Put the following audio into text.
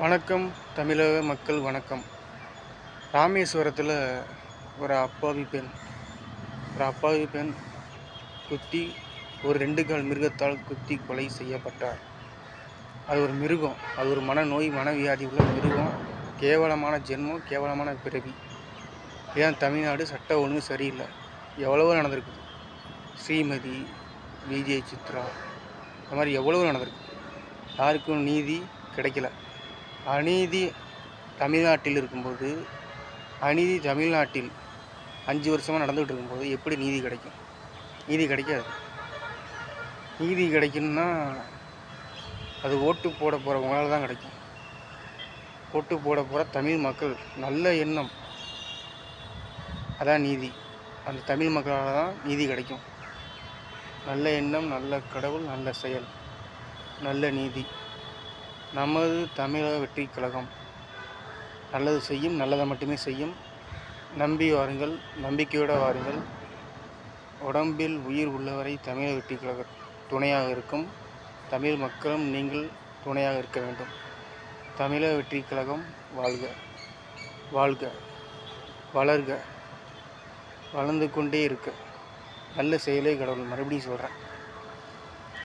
வணக்கம். தமிழக மக்கள் வணக்கம். ராமேஸ்வரத்தில் ஒரு அப்பாவி பெண் ஒரு அப்பாவி பெண் குத்தி ஒரு 2 கால் மிருகத்தால் குத்தி கொலை செய்யப்பட்டார். அது ஒரு மிருகம். அது ஒரு மனநோய், மனவியாதி உள்ள மிருகம். கேவலமான ஜென்மம், கேவலமான பிறவி. ஏன் தமிழ்நாடு சட்ட ஒழுங்கு சரியில்லை. எவ்வளவோ நடந்திருக்குது. ஸ்ரீமதி, விஜய் சித்ரா, இந்த மாதிரி எவ்வளவோ நடந்திருக்கு. யாருக்கும் நீதி கிடைக்கல. அநீதி தமிழ்நாட்டில் இருக்கும்போது, அநீதி தமிழ்நாட்டில் 5 வருஷமாக நடந்துகிட்டு இருக்கும்போது எப்படி நீதி கிடைக்கும்? நீதி கிடைக்காது. நீதி கிடைக்கணும்னா அது ஓட்டு போட போகிறவங்களால தான் கிடைக்கும். ஓட்டு போட போகிற தமிழ் மக்கள் நல்ல எண்ணம், அதான் நீதி. அந்த தமிழ் மக்களால் தான் நீதி கிடைக்கும். நல்ல எண்ணம், நல்ல கடவுள், நல்ல செயல், நல்ல நீதி. நமது தமிழக வெற்றி கழகம் நல்லது செய்யும், நல்லதை மட்டுமே செய்யும். நம்பி வாருங்கள், நம்பிக்கையோடு வாருங்கள். உடம்பில் உயிர் உள்ளவரை தமிழக வெற்றி கழக துணையாக இருக்கும். தமிழ் மக்களும் நீங்கள் துணையாக இருக்க வேண்டும். தமிழக வெற்றி கழகம் வாழ்க, வாழ்க, வளர்க, வளர்ந்து கொண்டே இருக்க. நல்ல செயலே கடவுள். மறுபடியும் சொல்கிறேன்.